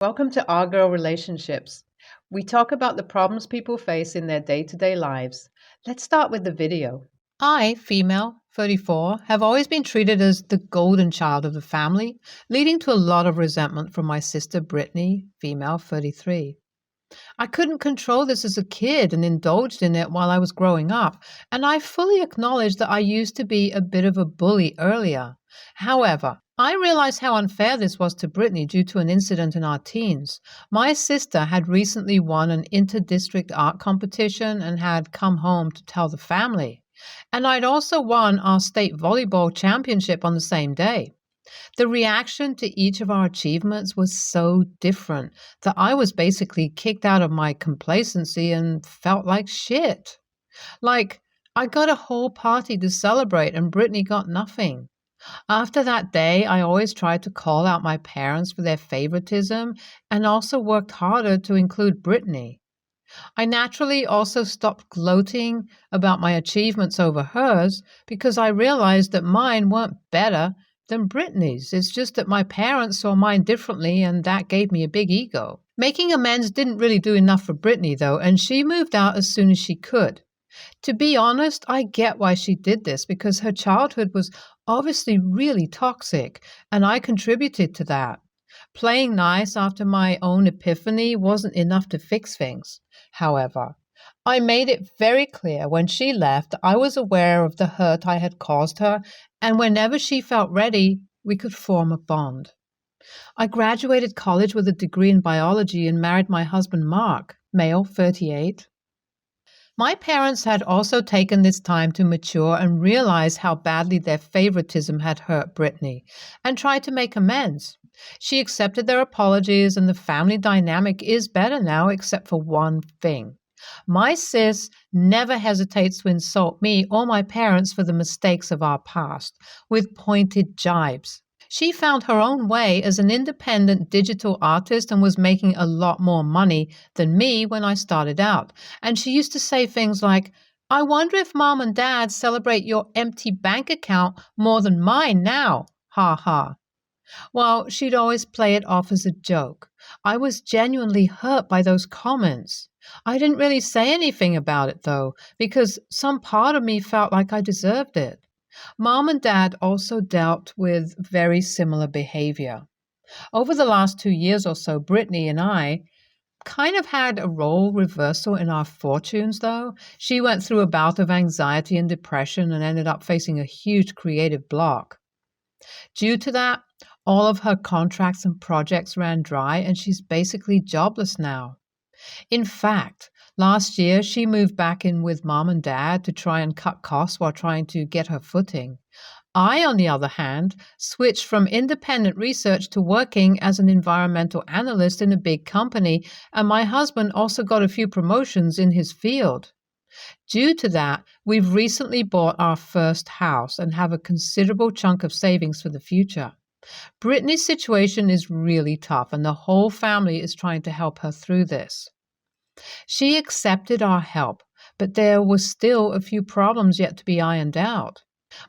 Welcome to Our Girl Relationships. We talk about the problems people face in their day to day lives. Let's start with the video. I, female, 34, have always been treated as the golden child of the family, leading to a lot of resentment from my sister Brittney, female, 33. I couldn't control this as a kid and indulged in it while I was growing up, and I fully acknowledge that I used to be a bit of a bully earlier. However, I realized how unfair this was to Brittney due to an incident in our teens. My sister had recently won an inter-district art competition and had come home to tell the family. And I'd also won our state volleyball championship on the same day. The reaction to each of our achievements was so different that I was basically kicked out of my complacency and felt like shit. Like, I got a whole party to celebrate and Brittney got nothing. After that day, I always tried to call out my parents for their favoritism and also worked harder to include Brittney. I naturally also stopped gloating about my achievements over hers because I realized that mine weren't better than Brittney's. It's just that my parents saw mine differently and that gave me a big ego. Making amends didn't really do enough for Brittney though, and she moved out as soon as she could. To be honest, I get why she did this because her childhood was obviously really toxic, and I contributed to that. Playing nice after my own epiphany wasn't enough to fix things. However, I made it very clear when she left I was aware of the hurt I had caused her, and whenever she felt ready, we could form a bond. I graduated college with a degree in biology and married my husband Mark, male, 38. My parents had also taken this time to mature and realize how badly their favoritism had hurt Brittney and tried to make amends. She accepted their apologies and the family dynamic is better now except for one thing. My sis never hesitates to insult me or my parents for the mistakes of our past with pointed jibes. She found her own way as an independent digital artist and was making a lot more money than me when I started out. And she used to say things like, "I wonder if mom and dad celebrate your empty bank account more than mine now. Ha ha." Well, she'd always play it off as a joke. I was genuinely hurt by those comments. I didn't really say anything about it though, because some part of me felt like I deserved it. Mom and Dad also dealt with very similar behavior. Over the last 2 years or so, Brittney and I kind of had a role reversal in our fortunes, though. She went through a bout of anxiety and depression and ended up facing a huge creative block. Due to that, all of her contracts and projects ran dry, and she's basically jobless now. In fact, last year she moved back in with mom and dad to try and cut costs while trying to get her footing. I, on the other hand, switched from independent research to working as an environmental analyst in a big company, and my husband also got a few promotions in his field. Due to that, we've recently bought our first house and have a considerable chunk of savings for the future. Brittney's situation is really tough, and the whole family is trying to help her through this. She accepted our help, but there was still a few problems yet to be ironed out.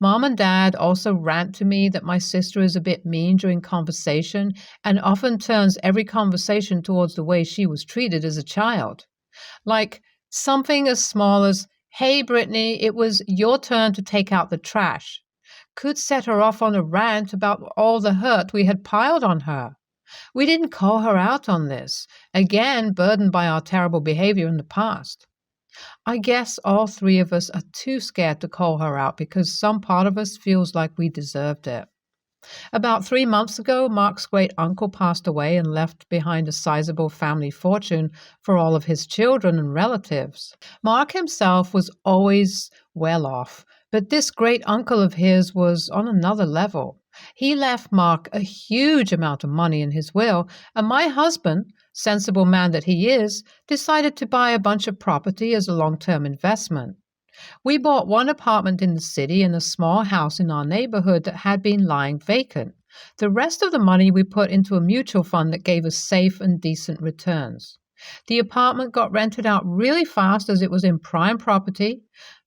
Mom and Dad also rant to me that my sister is a bit mean during conversation and often turns every conversation towards the way she was treated as a child. Like something as small as, "Hey Brittney, it was your turn to take out the trash," could set her off on a rant about all the hurt we had piled on her. We didn't call her out on this, again burdened by our terrible behavior in the past. I guess all three of us are too scared to call her out because some part of us feels like we deserved it. About 3 months ago, Mark's great uncle passed away and left behind a sizable family fortune for all of his children and relatives. Mark himself was always well off, but this great uncle of his was on another level. He left Mark a huge amount of money in his will, and my husband, sensible man that he is, decided to buy a bunch of property as a long-term investment. We bought one apartment in the city and a small house in our neighborhood that had been lying vacant. The rest of the money we put into a mutual fund that gave us safe and decent returns. The apartment got rented out really fast as it was in prime property,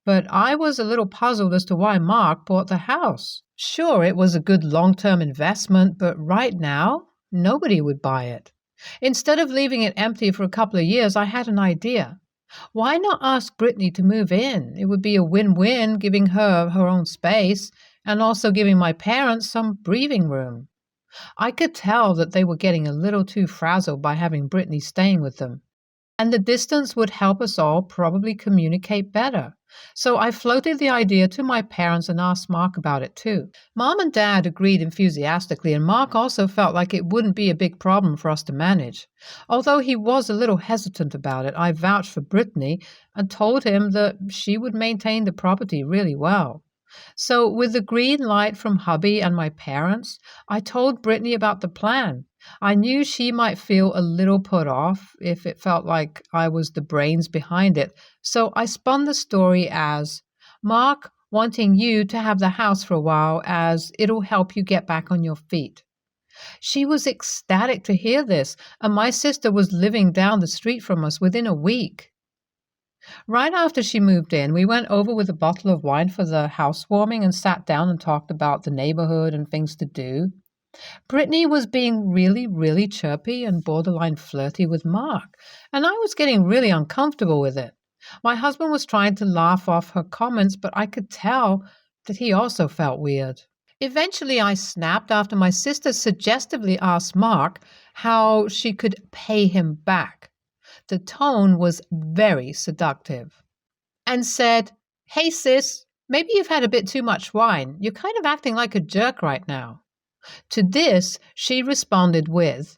but I was a little puzzled as to why Mark bought the house. Sure, it was a good long-term investment, but right now, nobody would buy it. Instead of leaving it empty for a couple of years, I had an idea. Why not ask Brittney to move in? It would be a win-win, giving her her own space and also giving my parents some breathing room. I could tell that they were getting a little too frazzled by having Brittney staying with them, and the distance would help us all probably communicate better. So I floated the idea to my parents and asked Mark about it too. Mom and Dad agreed enthusiastically, and Mark also felt like it wouldn't be a big problem for us to manage. Although he was a little hesitant about it, I vouched for Brittney and told him that she would maintain the property really well. So, with the green light from Hubby and my parents, I told Brittney about the plan. I knew she might feel a little put off if it felt like I was the brains behind it, so I spun the story as Mark wanting you to have the house for a while as it'll help you get back on your feet. She was ecstatic to hear this, and my sister was living down the street from us within a week. Right after she moved in, we went over with a bottle of wine for the housewarming and sat down and talked about the neighborhood and things to do. Brittney was being really chirpy and borderline flirty with Mark, and I was getting really uncomfortable with it. My husband was trying to laugh off her comments, but I could tell that he also felt weird. Eventually, I snapped after my sister suggestively asked Mark how she could pay him back. The tone was very seductive, and said, "Hey sis, maybe you've had a bit too much wine. You're kind of acting like a jerk right now." To this, she responded with,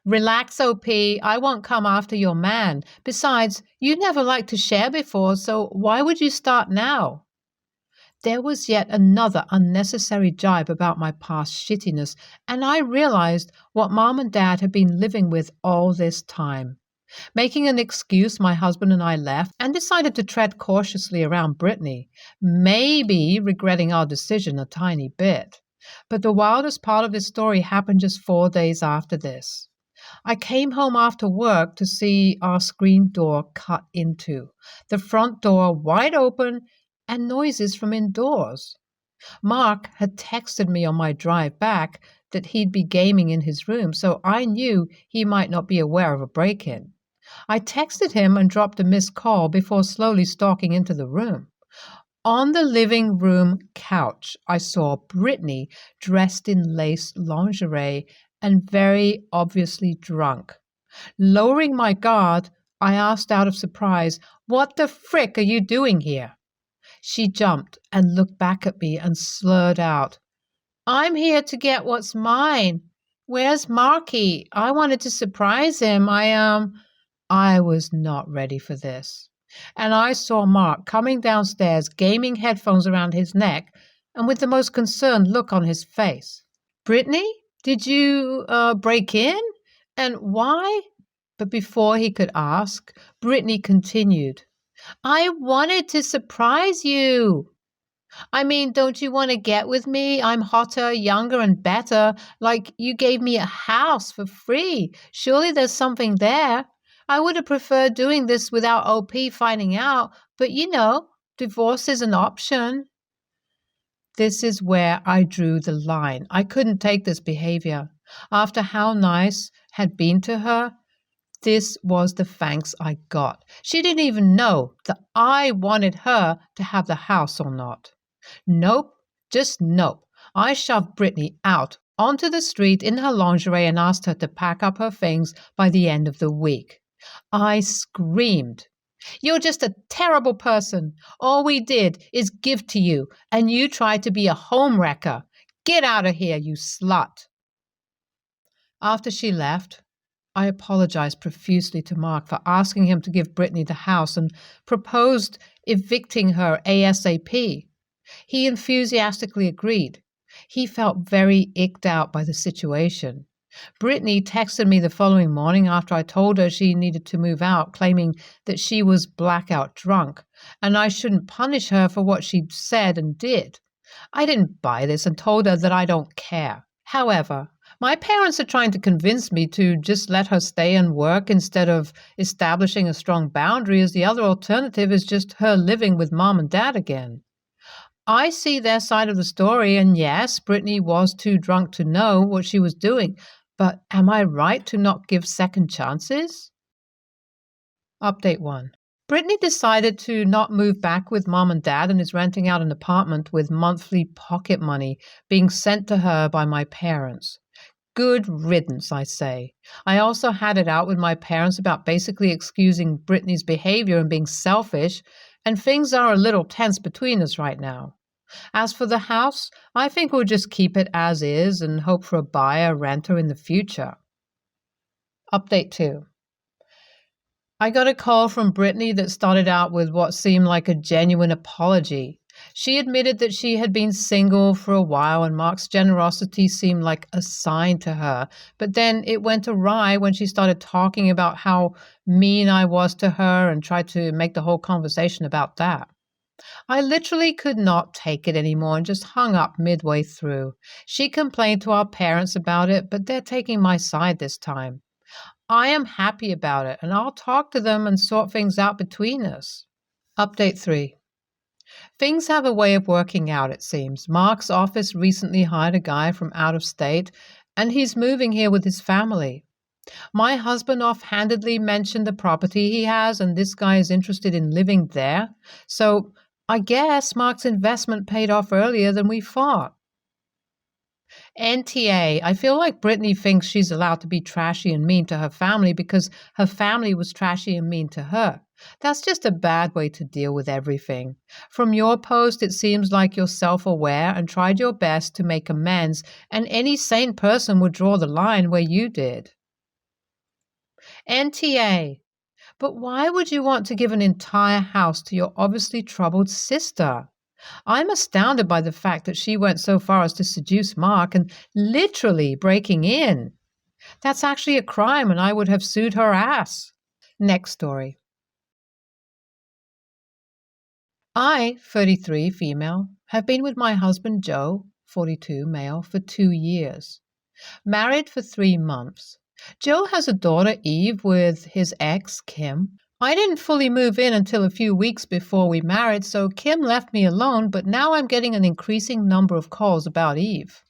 "Relax, OP, I won't come after your man. Besides, you never liked to share before, so why would you start now?" There was yet another unnecessary jibe about my past shittiness, and I realized what Mom and Dad had been living with all this time. Making an excuse, my husband and I left and decided to tread cautiously around Brittney, maybe regretting our decision a tiny bit. But the wildest part of this story happened just 4 days after this. I came home after work to see our screen door cut into, the front door wide open, and noises from indoors. Mark had texted me on my drive back that he'd be gaming in his room, so I knew he might not be aware of a break-in. I texted him and dropped a missed call before slowly stalking into the room. On the living room couch, I saw Brittney dressed in lace lingerie and very obviously drunk. Lowering my guard, I asked out of surprise, "What the frick are you doing here?" She jumped and looked back at me and slurred out, "I'm here to get what's mine. Where's Marky? I wanted to surprise him. I was not ready for this. And I saw Mark coming downstairs, gaming headphones around his neck, and with the most concerned look on his face. "Brittney, did you break in? And why?" But before he could ask, Brittney continued, "I wanted to surprise you. I mean, don't you want to get with me? I'm hotter, younger, and better. Like, you gave me a house for free. Surely there's something there. I would have preferred doing this without OP finding out, but divorce is an option." This is where I drew the line. I couldn't take this behavior. After how nice had been to her, this was the thanks I got. She didn't even know that I wanted her to have the house or not. Nope, just nope. I shoved Brittney out onto the street in her lingerie and asked her to pack up her things by the end of the week. I screamed, "You're just a terrible person. All we did is give to you, and you tried to be a home wrecker. Get out of here, you slut." After she left, I apologized profusely to Mark for asking him to give Brittney the house and proposed evicting her ASAP. He enthusiastically agreed. He felt very icked out by the situation. Brittney texted me the following morning after I told her she needed to move out, claiming that she was blackout drunk, and I shouldn't punish her for what she'd said and did. I didn't buy this and told her that I don't care. However, my parents are trying to convince me to just let her stay and work instead of establishing a strong boundary, as the other alternative is just her living with Mom and Dad again. I see their side of the story, and yes, Brittney was too drunk to know what she was doing, But am I right to not give second chances? Update 1. Brittney decided to not move back with mom and dad and is renting out an apartment with monthly pocket money being sent to her by my parents. Good riddance, I say. I also had it out with my parents about basically excusing Brittney's behavior and being selfish, and things are a little tense between us right now. As for the house, I think we'll just keep it as is and hope for a buyer, renter in the future. Update 2. I got a call from Brittney that started out with what seemed like a genuine apology. She admitted that she had been single for a while and Mark's generosity seemed like a sign to her, but then it went awry when she started talking about how mean I was to her and tried to make the whole conversation about that. I literally could not take it anymore and just hung up midway through. She complained to our parents about it, but they're taking my side this time. I am happy about it, and I'll talk to them and sort things out between us. Update 3. Things have a way of working out, it seems. Mark's office recently hired a guy from out of state, and he's moving here with his family. My husband offhandedly mentioned the property he has, and this guy is interested in living there. So I guess Mark's investment paid off earlier than we thought. NTA, I feel like Brittney thinks she's allowed to be trashy and mean to her family because her family was trashy and mean to her. That's just a bad way to deal with everything. From your post, it seems like you're self-aware and tried your best to make amends, and any sane person would draw the line where you did. NTA, but why would you want to give an entire house to your obviously troubled sister? I'm astounded by the fact that she went so far as to seduce Mark and literally breaking in. That's actually a crime and I would have sued her ass. Next story. I, 33, female, have been with my husband Joe, 42, male, for 2 years. Married for 3 months. Joe has a daughter, Eve, with his ex, Kim. I didn't fully move in until a few weeks before we married, so Kim left me alone, but now I'm getting an increasing number of calls about Eve.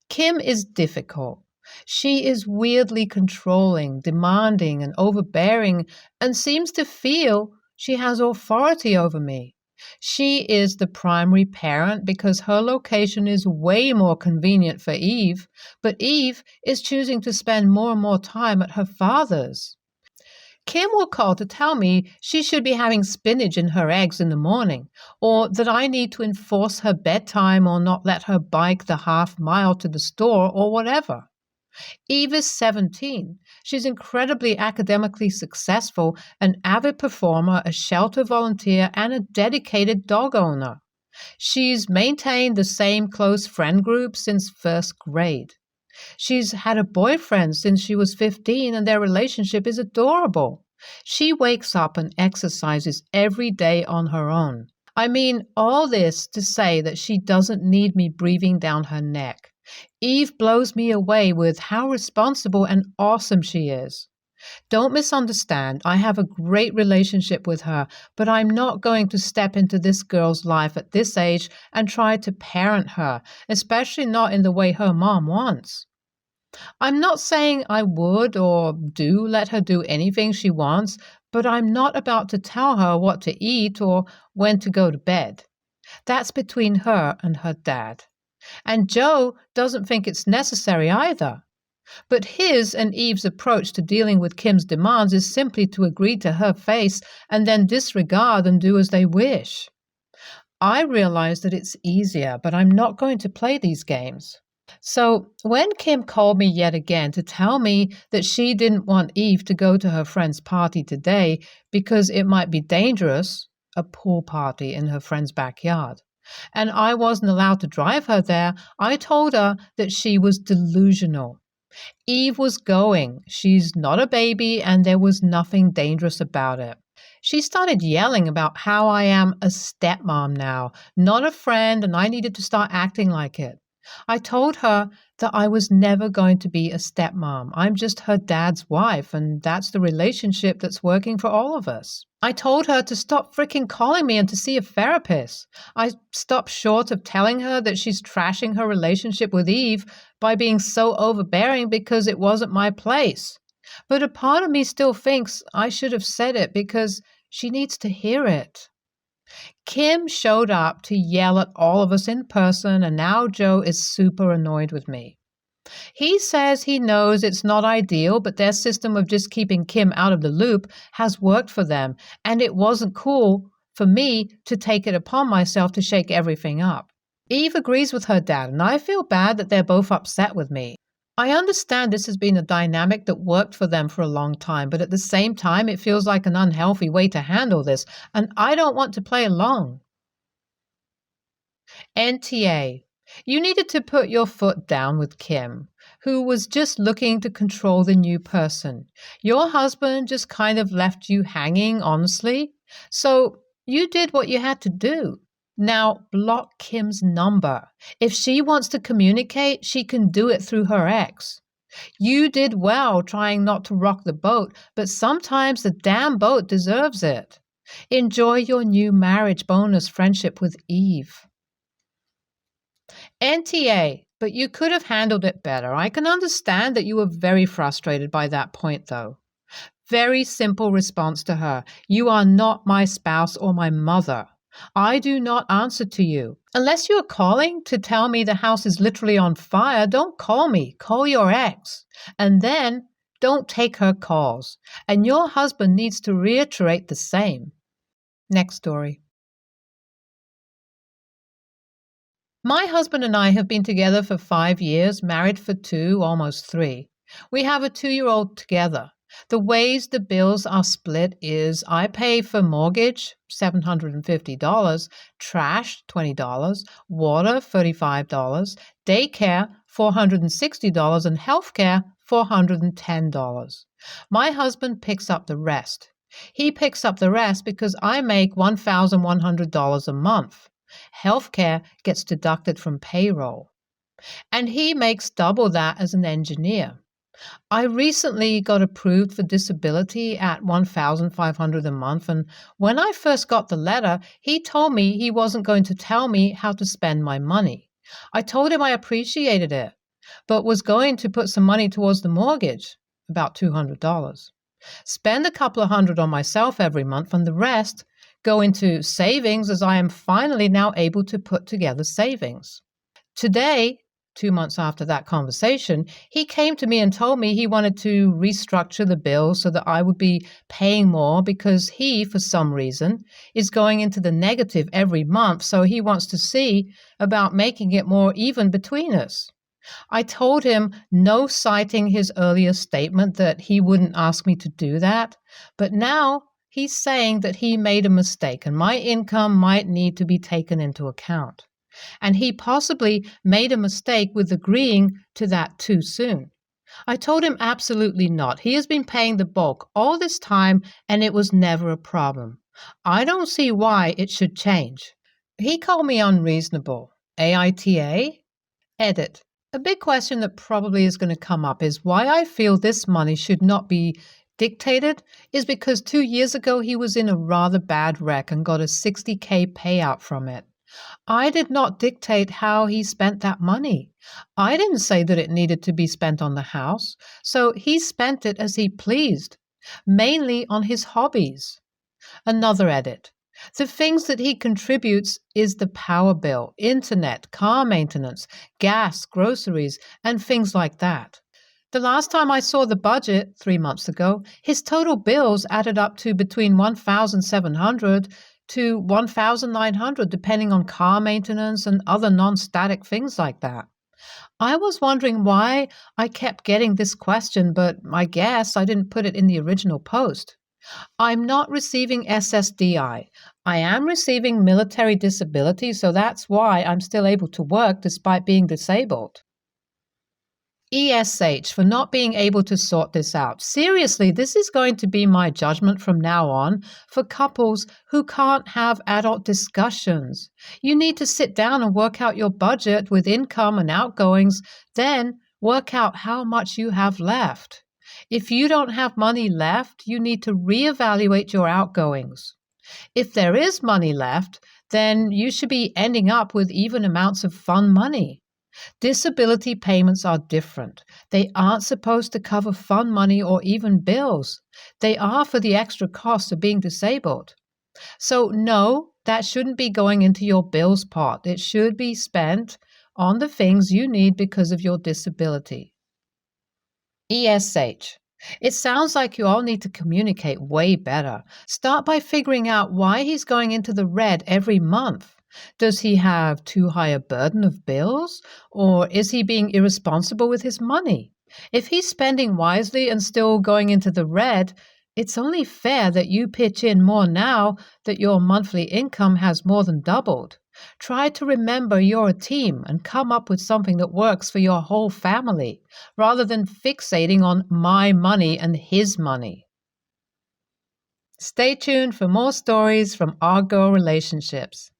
Kim is difficult. She is weirdly controlling, demanding, and overbearing, and seems to feel she has authority over me. She is the primary parent because her location is way more convenient for Eve, but Eve is choosing to spend more and more time at her father's. Kim will call to tell me she should be having spinach in her eggs in the morning, or that I need to enforce her bedtime or not let her bike the half-mile to the store or whatever. Eve is 17. She's incredibly academically successful, an avid performer, a shelter volunteer, and a dedicated dog owner. She's maintained the same close friend group since first grade. She's had a boyfriend since she was 15, and their relationship is adorable. She wakes up and exercises every day on her own. I mean, all this to say that she doesn't need me breathing down her neck. Eve blows me away with how responsible and awesome she is. Don't misunderstand, I have a great relationship with her, but I'm not going to step into this girl's life at this age and try to parent her, especially not in the way her mom wants. I'm not saying I would or do let her do anything she wants, but I'm not about to tell her what to eat or when to go to bed. That's between her and her dad. And Joe doesn't think it's necessary either. But his and Eve's approach to dealing with Kim's demands is simply to agree to her face and then disregard and do as they wish. I realize that it's easier, but I'm not going to play these games. So when Kim called me yet again to tell me that she didn't want Eve to go to her friend's party today because it might be dangerous, a pool party in her friend's backyard, and I wasn't allowed to drive her there, I told her that she was delusional. Eve was going. She's not a baby, and there was nothing dangerous about it. She started yelling about how I am a stepmom now, not a friend, and I needed to start acting like it. I told her that I was never going to be a stepmom. I'm just her dad's wife, and that's the relationship that's working for all of us. I told her to stop freaking calling me and to see a therapist. I stopped short of telling her that she's trashing her relationship with Eve by being so overbearing because it wasn't my place. But a part of me still thinks I should have said it because she needs to hear it. Kim showed up to yell at all of us in person, and now Joe is super annoyed with me. He says he knows it's not ideal, but their system of just keeping Kim out of the loop has worked for them, and it wasn't cool for me to take it upon myself to shake everything up. Eve agrees with her dad, and I feel bad that they're both upset with me. I understand this has been a dynamic that worked for them for a long time, but at the same time, it feels like an unhealthy way to handle this, and I don't want to play along. NTA. You needed to put your foot down with Kim, who was just looking to control the new person. Your husband just kind of left you hanging, honestly. So you did what you had to do. Now block Kim's number. If she wants to communicate, she can do it through her ex. You did well trying not to rock the boat, but sometimes the damn boat deserves it. Enjoy your new marriage bonus friendship with Eve. NTA, but you could have handled it better. I can understand that you were very frustrated by that point, though. Very simple response to her. You are not my spouse or my mother. I do not answer to you. Unless you are calling to tell me the house is literally on fire, don't call me. Call your ex. And then don't take her calls. And your husband needs to reiterate the same. Next story. My husband and I have been together for 5 years, married for 2, almost 3. We have a 2-year-old together. The ways the bills are split is I pay for mortgage, $750, trash, $20, water, $35, daycare, $460, and healthcare, $410. My husband picks up the rest. He picks up the rest because I make $1,100 a month. Healthcare gets deducted from payroll. And he makes double that as an engineer. I recently got approved for disability at $1,500 a month, and when I first got the letter, he told me he wasn't going to tell me how to spend my money. I told him I appreciated it, but was going to put some money towards the mortgage, about $200. Spend a couple of hundred on myself every month, and the rest go into savings, as I am finally now able to put together savings. Today, 2 months after that conversation, he came to me and told me he wanted to restructure the bill so that I would be paying more because he, for some reason, is going into the negative every month, so he wants to see about making it more even between us. I told him no, citing his earlier statement that he wouldn't ask me to do that, but now he's saying that he made a mistake and my income might need to be taken into account. And he possibly made a mistake with agreeing to that too soon. I told him absolutely not. He has been paying the bulk all this time and it was never a problem. I don't see why it should change. He called me unreasonable. AITA? Edit. A big question that probably is going to come up is why I feel this money should not be dictated is because 2 years ago he was in a rather bad wreck and got a $60K payout from it. I did not dictate how he spent that money. I didn't say that it needed to be spent on the house, so he spent it as he pleased, mainly on his hobbies. Another edit. The things that he contributes is the power bill, internet, car maintenance, gas, groceries, and things like that. The last time I saw the budget, 3 months ago, his total bills added up to between $1,700 to $1,900, depending on car maintenance and other non-static things like that. I was wondering why I kept getting this question, but I guess I didn't put it in the original post. I'm not receiving SSDI. I am receiving military disability, so that's why I'm still able to work despite being disabled. ESH for not being able to sort this out. Seriously, this is going to be my judgment from now on for couples who can't have adult discussions. You need to sit down and work out your budget with income and outgoings, then work out how much you have left. If you don't have money left, you need to reevaluate your outgoings. If there is money left, then you should be ending up with even amounts of fun money. Disability payments are different. They aren't supposed to cover fun money or even bills. They are for the extra cost of being disabled. So, no, that shouldn't be going into your bills pot. It should be spent on the things you need because of your disability. ESH. It sounds like you all need to communicate way better. Start by figuring out why he's going into the red every month. Does he have too high a burden of bills? Or is he being irresponsible with his money? If he's spending wisely and still going into the red, it's only fair that you pitch in more now that your monthly income has more than doubled. Try to remember you're a team and come up with something that works for your whole family, rather than fixating on my money and his money. Stay tuned for more stories from Our Girl Relationships.